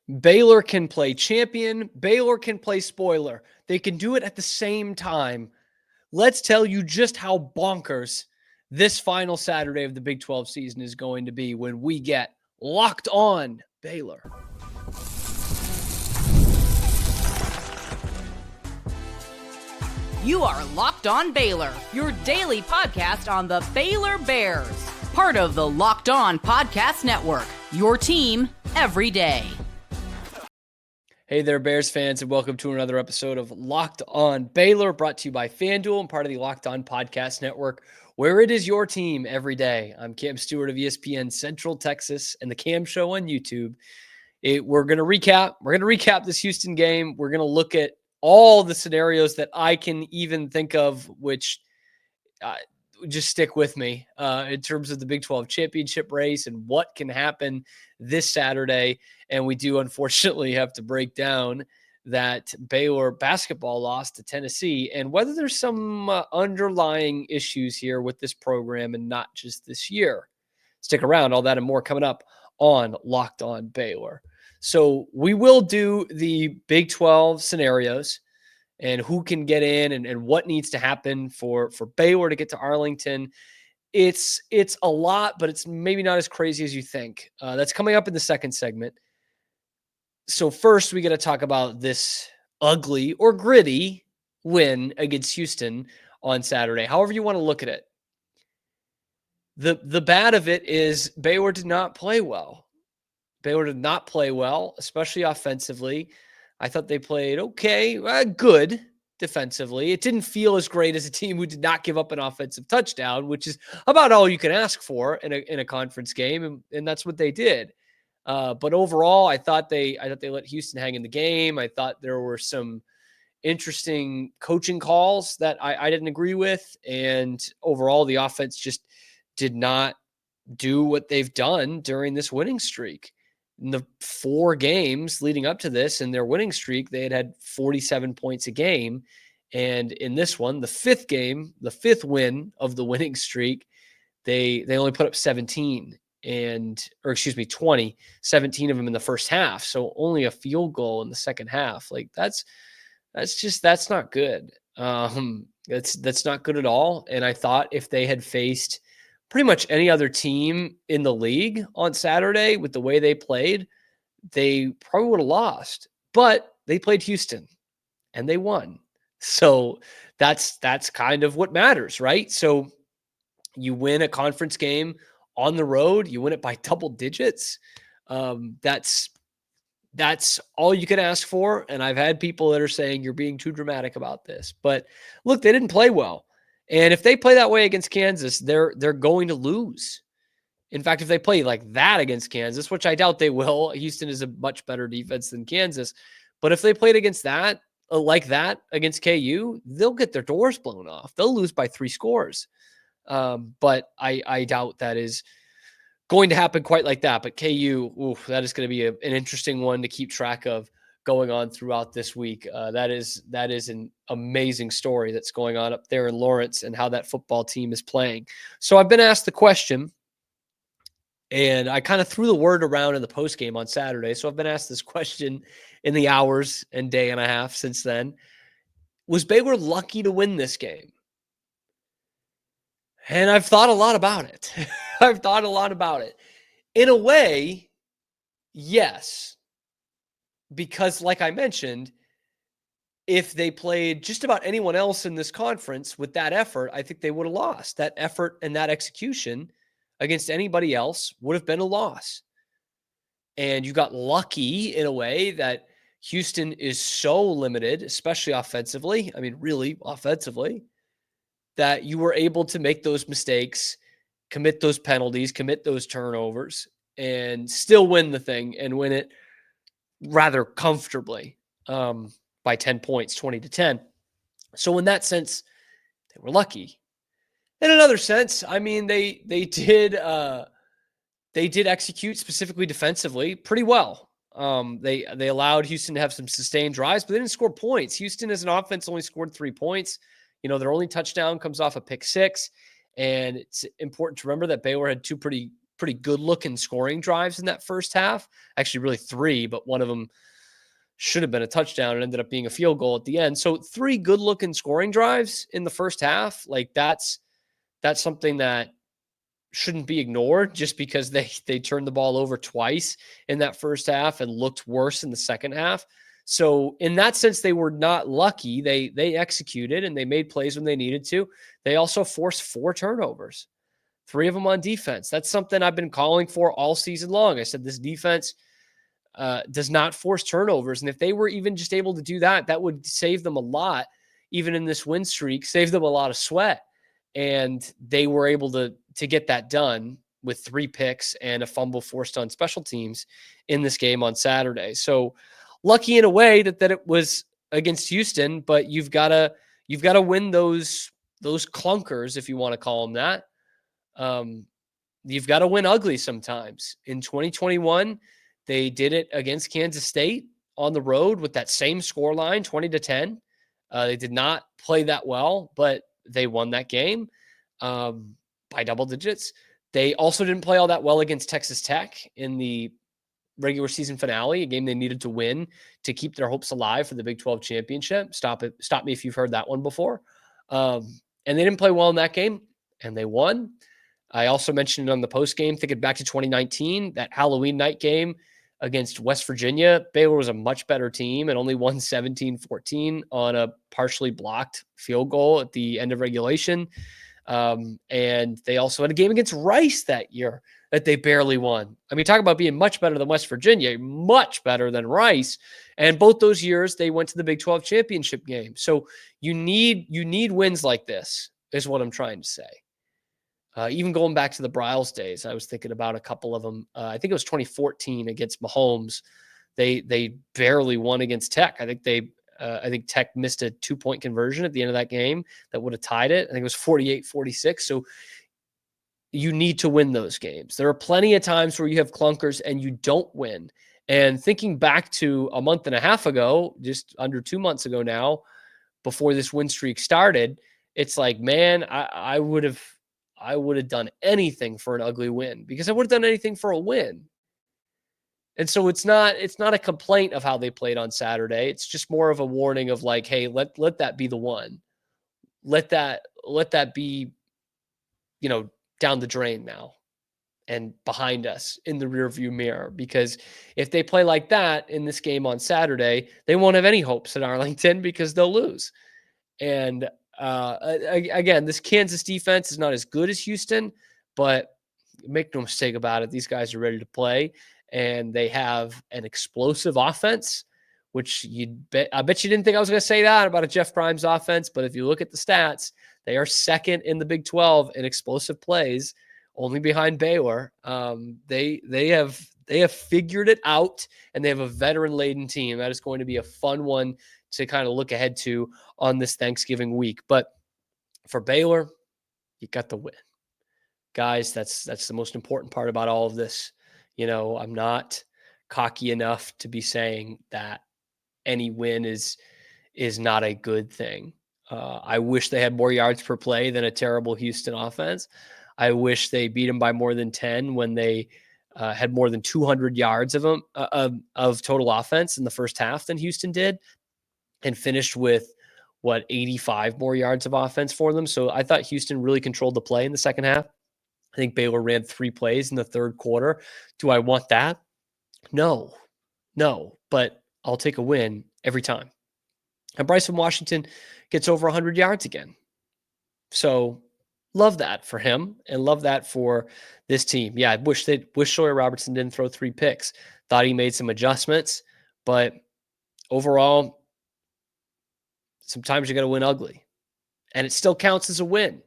Baylor can play champion. Baylor can play spoiler. They can do it at the same time. Let's tell you just how bonkers this final Saturday of the Big 12 season is going to be when we get Locked On Baylor. You are Locked On Baylor, your daily podcast on the Baylor Bears. Part of the Locked On Podcast Network, your team every day. Hey there, Bears fans, and welcome to another episode of Locked On Baylor, brought to you by FanDuel and part of the Locked On Podcast Network, where it is your team every day. I'm Cam Stewart of ESPN Central Texas and the Cam Show on YouTube. We're going to recap this Houston game. We're going to look at all the scenarios that I can even think of, which just stick with me in terms of the Big 12 championship race and what can happen this Saturday. And we do unfortunately have to break down that Baylor basketball loss to Tennessee and whether there's some underlying issues here with this program and not just this year. Stick around, all that and more coming up on Locked On Baylor. So we will do the Big 12 scenarios and who can get in and what needs to happen for Baylor to get to Arlington. It's a lot, but it's maybe not as crazy as you think. That's coming up in the second segment. So first, we got to talk about this ugly or gritty win against Houston on Saturday. However you want to look at it. The bad of it is Baylor did not play well. Baylor did not play well, especially offensively. I thought they played okay, good defensively. It didn't feel as great as a team who did not give up an offensive touchdown, which is about all you can ask for in a conference game, and that's what they did. But overall, I thought they let Houston hang in the game. I thought there were some interesting coaching calls that I didn't agree with, and overall, the offense just did not do what they've done during this winning streak. In the 4 games leading up to this and their winning streak, they had 47 points a game. And in this one, the 5th win of the winning streak, they only put up 17 20, 17 of them in the first half. So only a field goal in the second half. Like that's not good. That's not good at all. And I thought if they had faced pretty much any other team in the league on Saturday with the way they played, they probably would have lost. But they played Houston and they won. So that's kind of what matters, right? So you win a conference game on the road, you win it by double digits. That's all you can ask for. And I've had people that are saying you're being too dramatic about this. But look, they didn't play well. And if they play that way against Kansas, they're going to lose. In fact, if they play like that against Kansas, which I doubt they will, Houston is a much better defense than Kansas. But if they played against that, like that against KU, they'll get their doors blown off. They'll lose by 3 scores. But I doubt that is going to happen quite like that. But KU, that is going to be an interesting one to keep track of going on throughout this week. That is an amazing story that's going on up there in Lawrence and how that football team is playing. So I've been asked the question, and I kind of threw the word around in the postgame on Saturday. So I've been asked this question in the hours and day and a half since then. Was Baylor lucky to win this game? And I've thought a lot about it. In a way, yes. Because like I mentioned, if they played just about anyone else in this conference with that effort, I think they would have lost. That effort and that execution against anybody else would have been a loss. And you got lucky in a way that Houston is so limited, especially offensively. I mean, really offensively, that you were able to make those mistakes, commit those penalties, commit those turnovers, and still win the thing and win it rather comfortably by 10 points, 20-10. So in that sense, they were lucky. In another sense, I mean, they did execute specifically defensively pretty well. They allowed Houston to have some sustained drives, but they didn't score points. Houston as an offense only scored 3 points. You know, their only touchdown comes off a pick 6. And it's important to remember that Baylor had 2 pretty pretty good looking scoring drives in that first half. Actually, really 3, but one of them should have been a touchdown and ended up being a field goal at the end. So 3 good looking scoring drives in the first half. Like that's something that shouldn't be ignored just because they turned the ball over twice in that first half and looked worse in the second half. So in that sense, they were not lucky. They executed and they made plays when they needed to. They also forced 4 turnovers, 3 of them on defense. That's something I've been calling for all season long. I said this defense does not force turnovers. And if they were even just able to do that, that would save them a lot, even in this win streak, save them a lot of sweat. And they were able to get that done with 3 picks and a fumble forced on special teams in this game on Saturday. So lucky in a way that it was against Houston, but you've got to win those clunkers, if you want to call them that. You've got to win ugly sometimes. In 2021, they did it against Kansas State on the road with that same scoreline, 20-10. They did not play that well, but they won that game by double digits. They also didn't play all that well against Texas Tech in the regular season finale, a game they needed to win to keep their hopes alive for the Big 12 championship. Stop me if you've heard that one before. And they didn't play well in that game, and they won. I also mentioned it on the post game, thinking back to 2019, that Halloween night game against West Virginia. Baylor was a much better team and only won 17-14 on a partially blocked field goal at the end of regulation. And they also had a game against Rice that year that they barely won. I mean, talk about being much better than West Virginia, much better than Rice. And both those years they went to the Big 12 championship game. So you need wins like this is what I'm trying to say. Even going back to the Bryles days, I was thinking about a couple of them. I think it was 2014 against Mahomes. They barely won against Tech. I think Tech missed a 2-point conversion at the end of that game that would have tied it. I think it was 48-46. So you need to win those games. There are plenty of times where you have clunkers and you don't win. And thinking back to a month and a half ago, just under 2 months ago now, before this win streak started, it's like, man, I would have done anything for an ugly win because I would have done anything for a win. And so it's not a complaint of how they played on Saturday. It's just more of a warning of like, hey, let that be the one. Let that be, down the drain now and behind us in the rearview mirror. Because if they play like that in this game on Saturday, they won't have any hopes at Arlington because they'll lose. And again, this Kansas defense is not as good as Houston, but make no mistake about it, these guys are ready to play, and they have an explosive offense, which I bet you didn't think I was going to say that about a Jeff Grimes offense, but if you look at the stats, they are second in the Big 12 in explosive plays, only behind Baylor. They have figured it out, and they have a veteran-laden team. That is going to be a fun one to kind of look ahead to on this Thanksgiving week. But for Baylor, you got the win. Guys, that's the most important part about all of this. I'm not cocky enough to be saying that any win is not a good thing. I wish they had more yards per play than a terrible Houston offense. I wish they beat them by more than 10 when they had more than 200 yards of them of total offense in the first half than Houston did, and finished with 85 more yards of offense for them. So I thought Houston really controlled the play in the second half. I think Baylor ran 3 plays in the third quarter. Do I want that? No, but I'll take a win every time. And Bryson Washington gets over 100 yards again. So love that for him and love that for this team. Yeah, I wish Sawyer Robertson didn't throw 3 picks. Thought he made some adjustments, but overall, sometimes you got to win ugly, and it still counts as a win.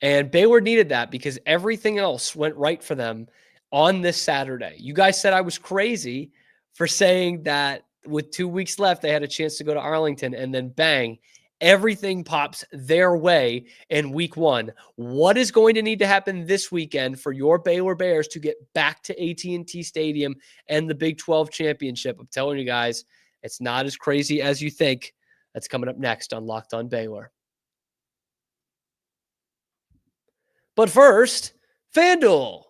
And Baylor needed that because everything else went right for them on this Saturday. You guys said I was crazy for saying that with 2 weeks left, they had a chance to go to Arlington, and then bang, everything pops their way in week 1. What is going to need to happen this weekend for your Baylor Bears to get back to AT&T Stadium and the Big 12 championship? I'm telling you guys, it's not as crazy as you think. That's coming up next on Locked on Baylor. But first, FanDuel.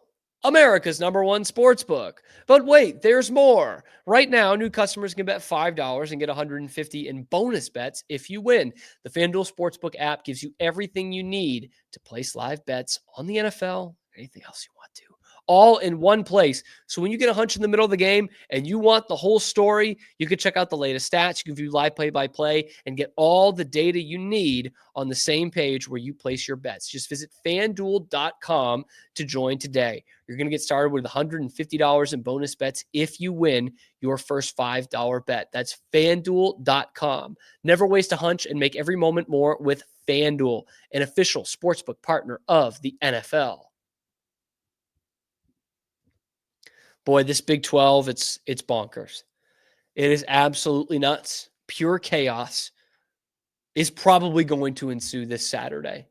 America's #1 sportsbook. But wait, there's more. Right now, new customers can bet $5 and get $150 in bonus bets if you win. The FanDuel Sportsbook app gives you everything you need to place live bets on the NFL, anything else you want to, all in one place. So when you get a hunch in the middle of the game and you want the whole story, you can check out the latest stats. You can view live play-by-play and get all the data you need on the same page where you place your bets. Just visit FanDuel.com to join today. You're going to get started with $150 in bonus bets if you win your first $5 bet. That's FanDuel.com. Never waste a hunch and make every moment more with FanDuel, an official sportsbook partner of the NFL. Boy, this Big 12, it's bonkers. It is absolutely nuts. Pure chaos is probably going to ensue this Saturday.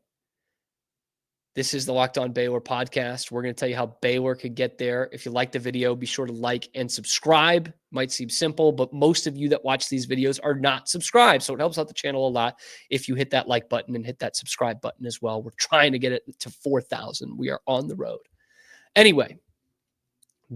This is the Locked On Baylor podcast. We're going to tell you how Baylor could get there. If you like the video, be sure to like and subscribe. Might seem simple, but most of you that watch these videos are not subscribed. So it helps out the channel a lot if you hit that like button and hit that subscribe button as well. We're trying to get it to 4,000. We are on the road. Anyway,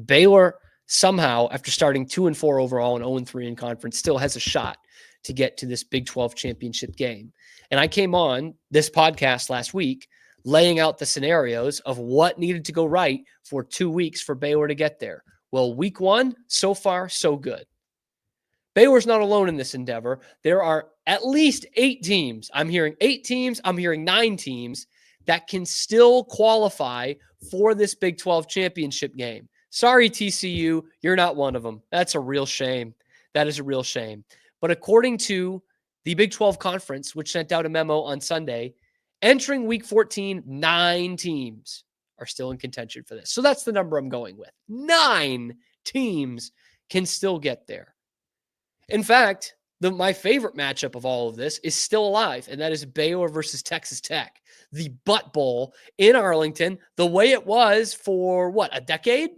Baylor somehow, after starting 2-4 overall and 0-3 in conference, still has a shot to get to this Big 12 championship game. And I came on this podcast last week laying out the scenarios of what needed to go right for 2 weeks for Baylor to get there. Well, week 1, so far, so good. Baylor's not alone in this endeavor. There are at least 8 teams. I'm hearing 8 teams. I'm hearing 9 teams that can still qualify for this Big 12 championship game. Sorry, TCU, you're not one of them. That's a real shame. That is a real shame. But according to the Big 12 Conference, which sent out a memo on Sunday, entering Week 14, 9 teams are still in contention for this. So that's the number I'm going with. 9 teams can still get there. In fact, my favorite matchup of all of this is still alive, and that is Baylor versus Texas Tech, the Butt Bowl in Arlington, the way it was for, a decade?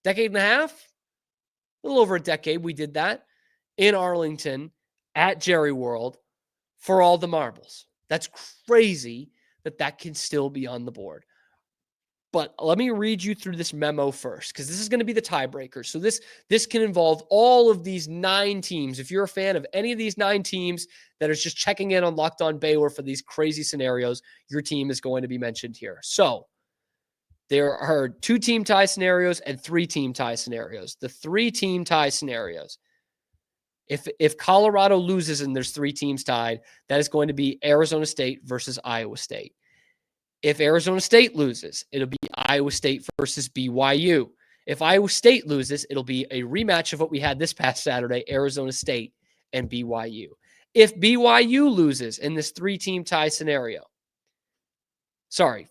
Decade and a half? A little over a decade we did that in Arlington at Jerry World for all the marbles. That's crazy that can still be on the board. But let me read you through this memo first, because this is going to be the tiebreaker. So this can involve all of these 9 teams. If you're a fan of any of these 9 teams that is just checking in on Locked On Baylor for these crazy scenarios, your team is going to be mentioned here. So there are 2 team tie scenarios and 3 team tie scenarios. The 3 team tie scenarios, if Colorado loses and there's 3 teams tied, that is going to be Arizona State versus Iowa State. If Arizona State loses, it'll be Iowa State versus BYU. If Iowa State loses, it'll be a rematch of what we had this past Saturday, Arizona State and BYU. If BYU loses in this 3-team tie scenario,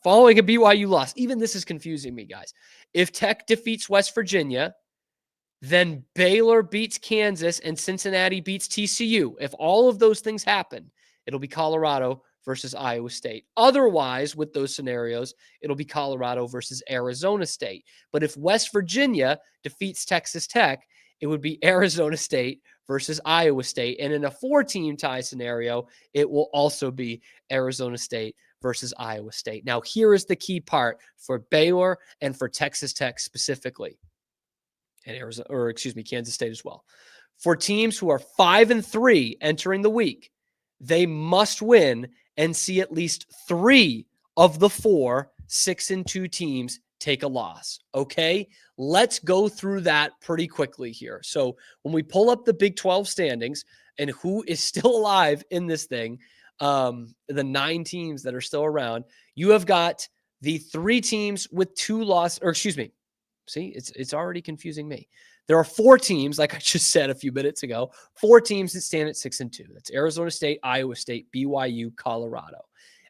following a BYU loss, even this is confusing me, guys. If Tech defeats West Virginia, then Baylor beats Kansas and Cincinnati beats TCU. If all of those things happen, it'll be Colorado versus Iowa State. Otherwise, with those scenarios, it'll be Colorado versus Arizona State. But if West Virginia defeats Texas Tech, it would be Arizona State versus Iowa State. And in a 4-team tie scenario, it will also be Arizona State versus Iowa State. Now, here is the key part for Baylor and for Texas Tech specifically, and Kansas State as well. For teams who are 5-3 entering the week, they must win and see at least 3 of the 4 6-2 teams take a loss. Okay, let's go through that pretty quickly here. So when we pull up the Big 12 standings and who is still alive in this thing, the 9 teams that are still around, you have got the 3 teams with 2 losses, see, it's already confusing me. There are 4 teams, like I just said a few minutes ago, 4 teams that stand at 6-2. That's Arizona State, Iowa State, BYU, Colorado.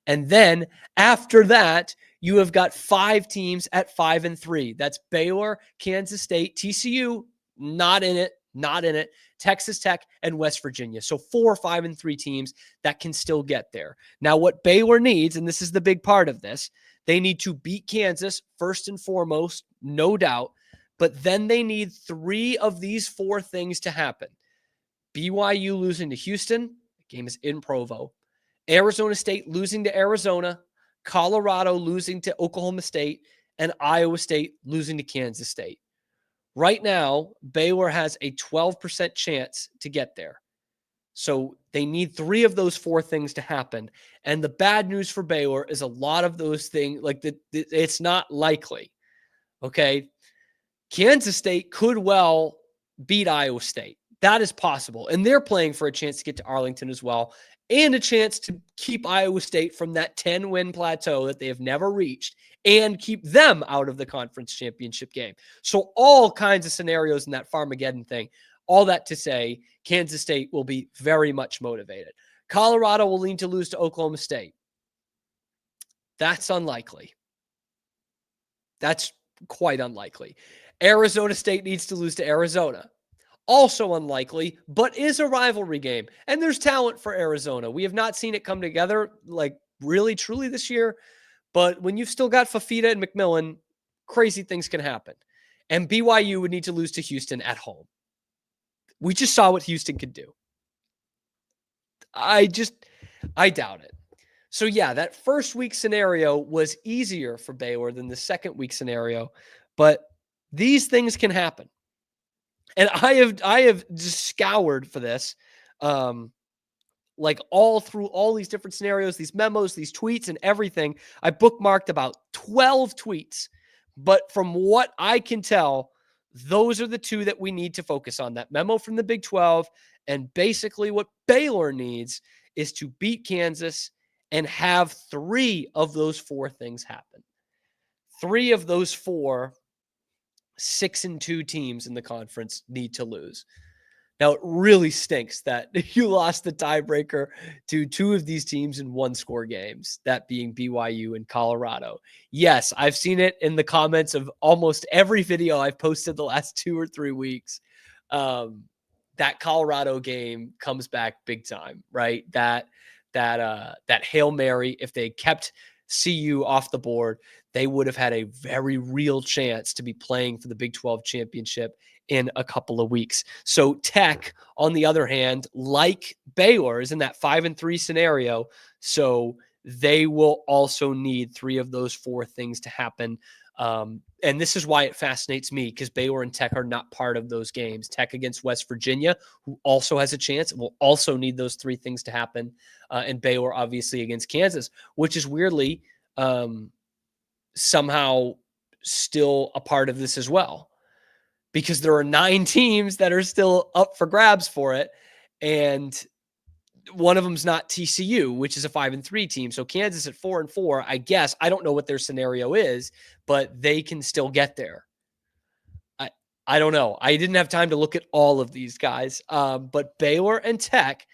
And then after that, you have got 5 teams at 5-3. That's Baylor, Kansas State, TCU, not in it, Texas Tech, and West Virginia. So 4 5-3 teams that can still get there. Now, what Baylor needs, and this is the big part of this, they need to beat Kansas first and foremost, no doubt. But then they need 3 of these 4 things to happen. BYU losing to Houston, the game is in Provo. Arizona State losing to Arizona. Colorado losing to Oklahoma State. and Iowa State losing to Kansas State. Right now, Baylor has a 12% chance to get there. So they need 3 of those 4 things to happen. And the bad news for Baylor is a lot of those things, like it's not likely. Okay. Kansas State could well beat Iowa State. That is possible. And they're playing for a chance to get to Arlington as well, and a chance to keep Iowa State from that 10-win plateau that they have never reached and keep them out of the conference championship game. So all kinds of scenarios in that Farmageddon thing. All that to say, Kansas State will be very much motivated. Colorado will need to lose to Oklahoma State. That's unlikely. That's quite unlikely. Arizona State needs to lose to Arizona. Also unlikely, but is a rivalry game. And there's talent for Arizona. We have not seen it come together like really, truly this year. But when you've still got Fafita and McMillan, crazy things can happen. And BYU would need to lose to Houston at home. We just saw what Houston could do. I doubt it. So yeah, that first week scenario was easier for Baylor than the second week scenario, but these things can happen. And I have just scoured for this, like all through all these different scenarios, these memos, these tweets and everything. I bookmarked about 12 tweets, but from what I can tell, those are the 2 that we need to focus on. That memo from the Big 12, and basically what Baylor needs is to beat Kansas and have 3 of those 4 things happen. 3 of those 4 6-2 teams in the conference need to lose. Now, it really stinks that you lost the tiebreaker to 2 of these teams in 1-score games, that being BYU and Colorado. Yes, I've seen it in the comments of almost every video I've posted the last 2 or 3 weeks. That Colorado game comes back big time, right? That Hail Mary, if they kept CU off the board, they would have had a very real chance to be playing for the Big 12 championship in a couple of weeks. So Tech, on the other hand, like Baylor, is in that 5-3 scenario. So they will also need 3 of those 4 things to happen. And this is why it fascinates me, because Baylor and Tech are not part of those games. Tech against West Virginia, who also has a chance, will also need those 3 things to happen. And Baylor, obviously, against Kansas, which is weirdly somehow still a part of this as well, because there are 9 teams that are still up for grabs for it. And one of them's not TCU, which is a 5-3 team. So Kansas at 4-4, I guess, I don't know what their scenario is, but they can still get there. I don't know. I didn't have time to look at all of these guys, but Baylor and Tech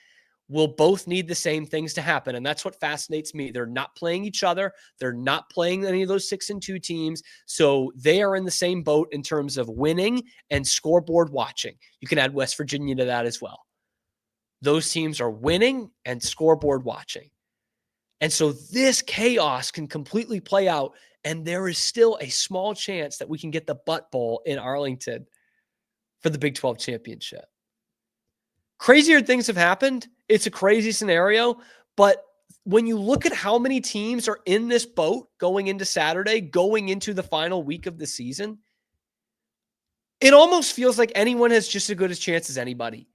will both need the same things to happen. And that's what fascinates me. They're not playing each other. They're not playing any of those 6-2 teams. So they are in the same boat in terms of winning and scoreboard watching. You can add West Virginia to that as well. Those teams are winning and scoreboard watching. And so this chaos can completely play out. And there is still a small chance that we can get the Butt Bowl in Arlington for the Big 12 championship. Crazier things have happened. It's a crazy scenario. But when you look at how many teams are in this boat going into Saturday, going into the final week of the season, it almost feels like anyone has just as good a chance as anybody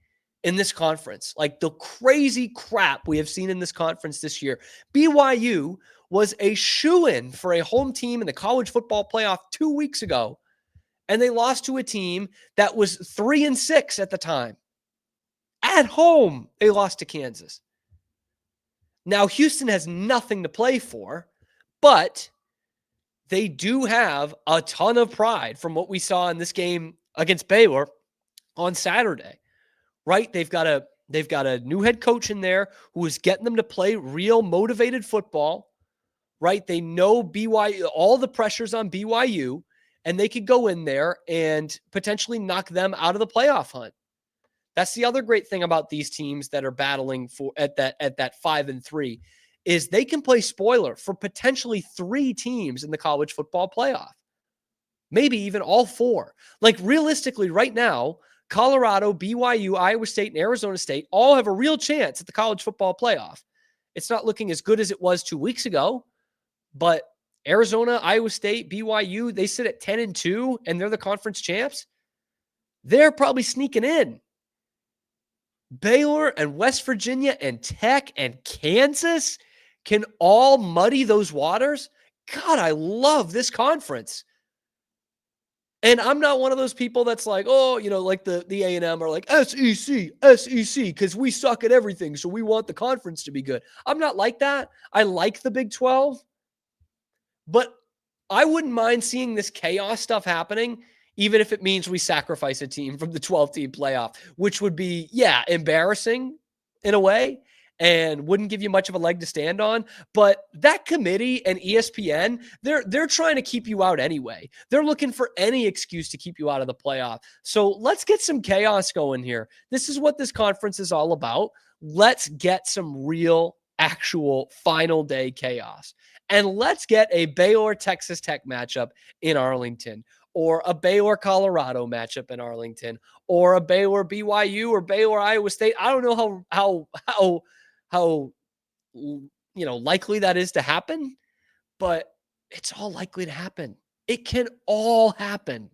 in this conference. Like the crazy crap we have seen in this conference this year. BYU was a shoo-in for a home team in the college football playoff 2 weeks ago, and they lost to a team that was 3-6 at the time. At home, they lost to Kansas. Now, Houston has nothing to play for, but they do have a ton of pride from what we saw in this game against Baylor on Saturday, right? They've got a new head coach in there who is getting them to play real motivated football, right? They know BYU, all the pressure's on BYU, and they could go in there and potentially knock them out of the playoff hunt. That's the other great thing about these teams that are battling for at that 5-3 is they can play spoiler for potentially 3 teams in the college football playoff. Maybe even all 4. Like realistically right now, Colorado, BYU, Iowa State, and Arizona State all have a real chance at the college football playoff. It's not looking as good as it was 2 weeks ago, but Arizona, Iowa State, BYU, they sit at 10-2 and they're the conference champs. They're probably sneaking in. Baylor and West Virginia and Tech and Kansas can all muddy those waters. God, I love this conference. And I'm not one of those people that's like, oh, like the A&M are like SEC, because we suck at everything, so we want the conference to be good. I'm not like that. I like the Big 12, but I wouldn't mind seeing this chaos stuff happening, even if it means we sacrifice a team from the 12-team playoff, which would be, embarrassing in a way and wouldn't give you much of a leg to stand on. But that committee and ESPN, they're trying to keep you out anyway. They're looking for any excuse to keep you out of the playoff. So let's get some chaos going here. This is what this conference is all about. Let's get some real, actual final day chaos. And let's get a Baylor Texas Tech matchup in Arlington, or a Baylor Colorado matchup in Arlington, or a Baylor BYU or Baylor Iowa State. I don't know how likely that is to happen, but it's all likely to happen. It can all happen.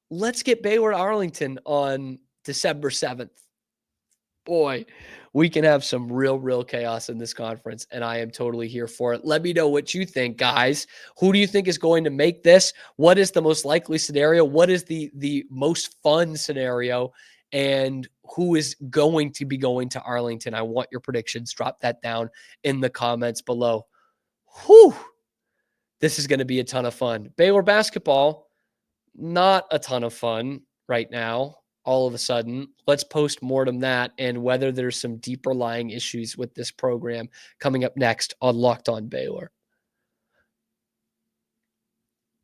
Let's get Baylor Arlington on December 7th. Boy, we can have some real chaos in this conference, and I am totally here for it. Let me know what you think, guys. Who do you think is going to make this? What is the most likely scenario? What is the most fun scenario? And who is going to be going to Arlington? I want your predictions. Drop that down in the comments below. Whew. This is going to be a ton of fun. Baylor basketball, not a ton of fun right now. All of a sudden, let's post-mortem that and whether there's some deeper lying issues with this program coming up next on Locked On Baylor.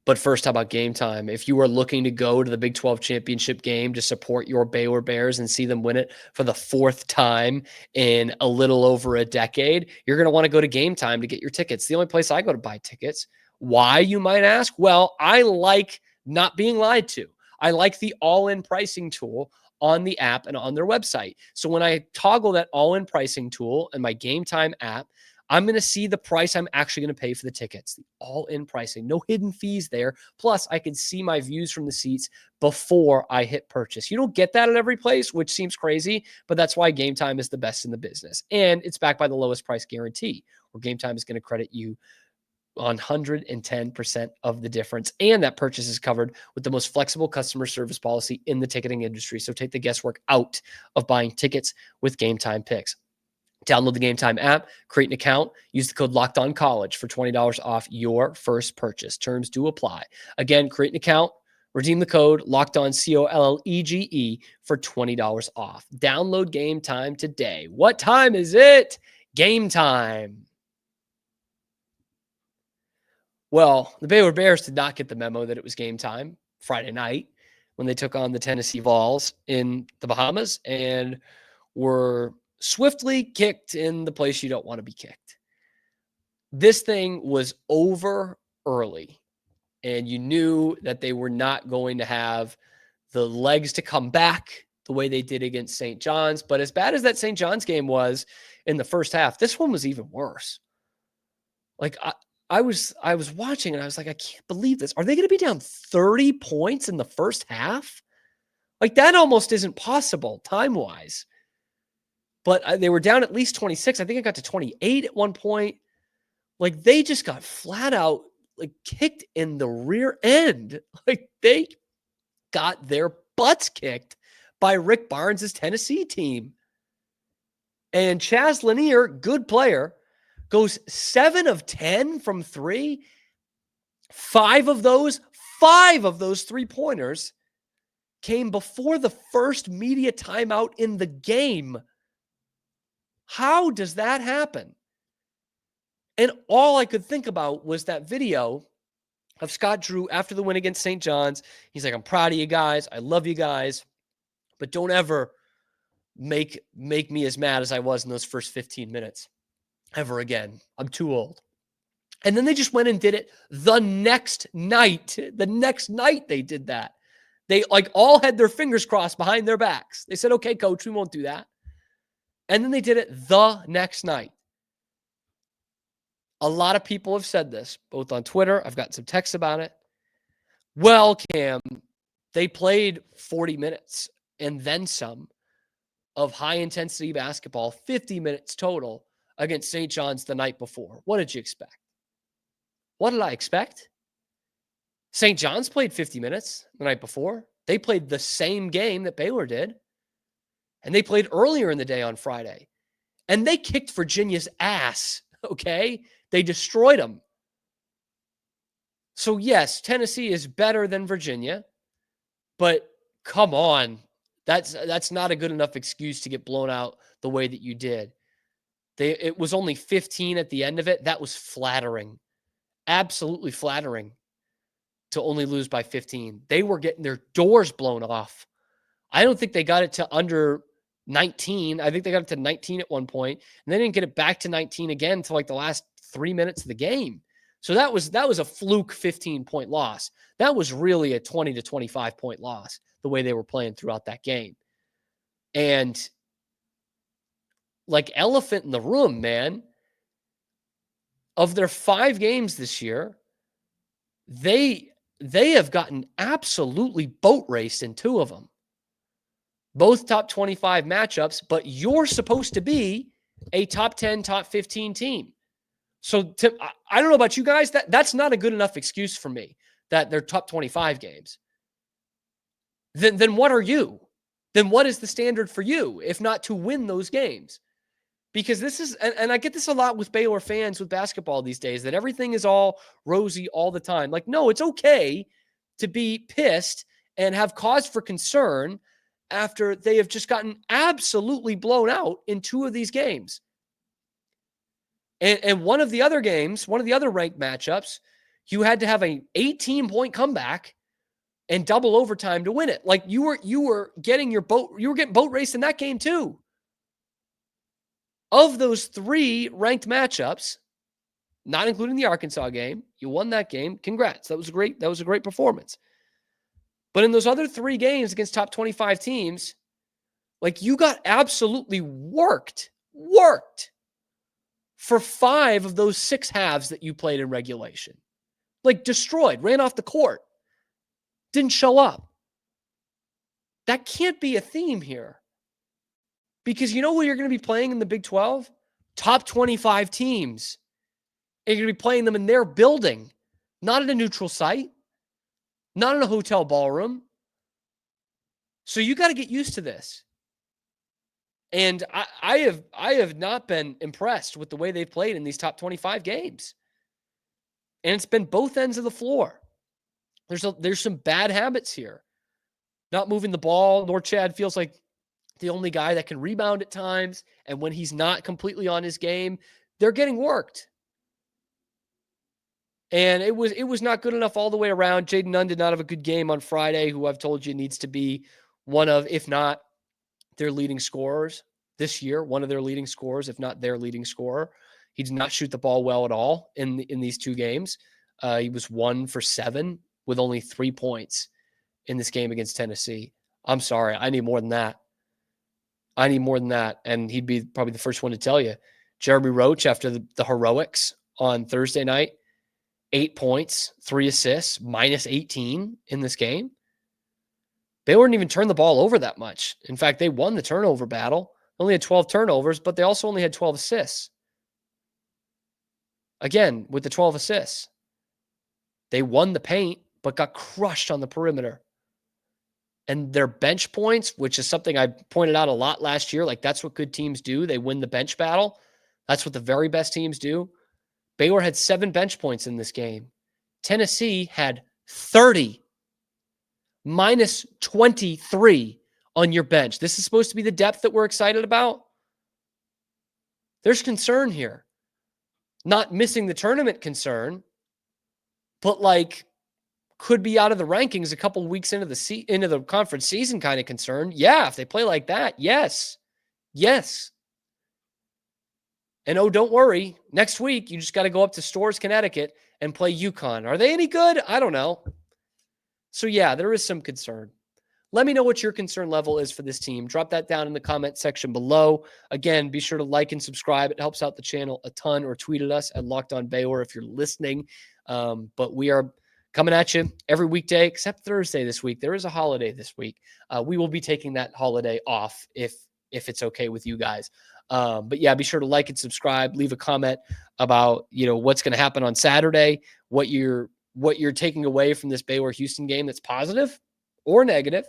But first, how about Game Time? If you are looking to go to the Big 12 championship game to support your Baylor Bears and see them win it for the fourth time in a little over a decade, you're going to want to go to Game Time to get your tickets. The only place I go to buy tickets. Why, you might ask? Well, I like not being lied to. I like the all-in pricing tool on the app and on their website. So when I toggle that all-in pricing tool in my Game Time app, I'm going to see the price I'm actually going to pay for the tickets, the all-in pricing, no hidden fees there. Plus, I can see my views from the seats before I hit purchase. You don't get that at every place, which seems crazy, but that's why Game Time is the best in the business. And it's backed by the lowest price guarantee, where Game Time is going to credit you 110% of the difference. And that purchase is covered with the most flexible customer service policy in the ticketing industry. So take the guesswork out of buying tickets with Game Time picks. Download the Game Time app, create an account, use the code LOCKEDONCollege for $20 off your first purchase. Terms do apply. Again, create an account, redeem the code LOCKEDON, COLLEGE for $20 off. Download Game Time today. What time is it? Game time. Well, the Baylor Bears did not get the memo that it was game time Friday night when they took on the Tennessee Vols in the Bahamas and were swiftly kicked in the place you don't want to be kicked. This thing was over early, and you knew that they were not going to have the legs to come back the way they did against St. John's. But as bad as that St. John's game was in the first half, this one was even worse. Like, I was watching and I was like, I can't believe this. Are they going to be down 30 points in the first half? Like, that almost isn't possible time-wise. But they were down at least 26. I think it got to 28 at one point. Like, they just got flat out like kicked in the rear end. Like, they got their butts kicked by Rick Barnes' Tennessee team. And Chaz Lanier, good player, goes 7 of 10 from three. 5 of those 3-pointers came before the first media timeout in the game. How does that happen? And all I could think about was that video of Scott Drew after the win against St. John's. He's like, I'm proud of you guys. I love you guys. But don't ever make me as mad as I was in those first 15 minutes. Ever again. I'm too old. And then they just went and did it the next night. The next night they did that. They like all had their fingers crossed behind their backs. They said, okay, coach, we won't do that. And then they did it the next night. A lot of people have said this, both on Twitter. I've gotten some texts about it. Well, Cam, they played 40 minutes and then some of high-intensity basketball, 50 minutes total against St. John's the night before. What did you expect? What did I expect? St. John's played 50 minutes the night before. They played the same game that Baylor did. And they played earlier in the day on Friday. And they kicked Virginia's ass, okay? They destroyed them. So, yes, Tennessee is better than Virginia. But come on. That's not a good enough excuse to get blown out the way that you did. It was only 15 at the end of it. That was flattering. Absolutely flattering to only lose by 15. They were getting their doors blown off. I don't think they got it to under 19. I think they got it to 19 at one point, and they didn't get it back to 19 again until like the last 3 minutes of the game. So that was a fluke 15-point loss. That was really a 20 to 25-point loss, the way they were playing throughout that game. And like elephant in the room, man, of their 5 games this year, they have gotten absolutely boat raced in 2 of them. Both top 25 matchups, but you're supposed to be a top 10, top 15 team. So I don't know about you guys, that's not a good enough excuse for me that they're top 25 games. Then what are you? Then what is the standard for you, if not to win those games? Because this is, and I get this a lot with Baylor fans with basketball these days, that everything is all rosy all the time. Like, no, it's okay to be pissed and have cause for concern after they have just gotten absolutely blown out in 2 of these games. And one of the other games, one of the other ranked matchups, you had to have an 18-point comeback and double overtime to win it. Like you were getting boat raced in that game too. Of those 3 ranked matchups, not including the Arkansas game, you won that game. Congrats. That was a great performance. But in those other 3 games against top 25 teams, like you got absolutely worked for 5 of those 6 halves that you played in regulation. Like destroyed, ran off the court, didn't show up. That can't be a theme here. Because you know who you're going to be playing in the Big 12? Top 25 teams. And you're going to be playing them in their building, not at a neutral site, not in a hotel ballroom. So you got to get used to this. And I have not been impressed with the way they've played in these top 25 games. And it's been both ends of the floor. There's some bad habits here. Not moving the ball. Norchad feels like the only guy that can rebound at times. And when he's not completely on his game, they're getting worked. And it was not good enough all the way around. Jaden Nunn did not have a good game on Friday, who I've told you needs to be one of, if not their leading scorers this year, one of their leading scorers, if not their leading scorer. He did not shoot the ball well at all in these 2 games. He was 1 for 7 with only 3 points in this game against Tennessee. I'm sorry. I need more than that. And he'd be probably the first one to tell you. Jeremy Roach, after the heroics on Thursday night, 8 points, 3 assists, minus 18 in this game. They wouldn't even turn the ball over that much. In fact, they won the turnover battle. Only had 12 turnovers, but they also only had 12 assists. Again, with the 12 assists. They won the paint, but got crushed on the perimeter. And their bench points, which is something I pointed out a lot last year, like that's what good teams do. They win the bench battle. That's what the very best teams do. Baylor had 7 bench points in this game. Tennessee had 30. Minus 23 on your bench. This is supposed to be the depth that we're excited about. There's concern here. Not missing the tournament concern, but like could be out of the rankings a couple weeks into the conference season kind of concern. Yeah, if they play like that, yes. And oh, don't worry. Next week, you just got to go up to Storrs, Connecticut and play UConn. Are they any good? I don't know. So yeah, there is some concern. Let me know what your concern level is for this team. Drop that down in the comment section below. Again, be sure to like and subscribe. It helps out the channel a ton, or tweet at us at Locked On Baylor if you're listening. But we are coming at you every weekday except Thursday this week. There is a holiday this week. We will be taking that holiday off if it's okay with you guys. But yeah, be sure to like and subscribe. Leave a comment about what's going to happen on Saturday, what you're taking away from this Baylor Houston game that's positive or negative.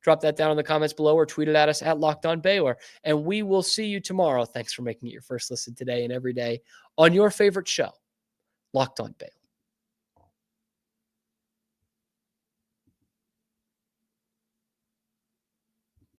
Drop that down in the comments below or tweet it at us at Locked On Baylor. And we will see you tomorrow. Thanks for making it your first listen today and every day on your favorite show, Locked On Baylor.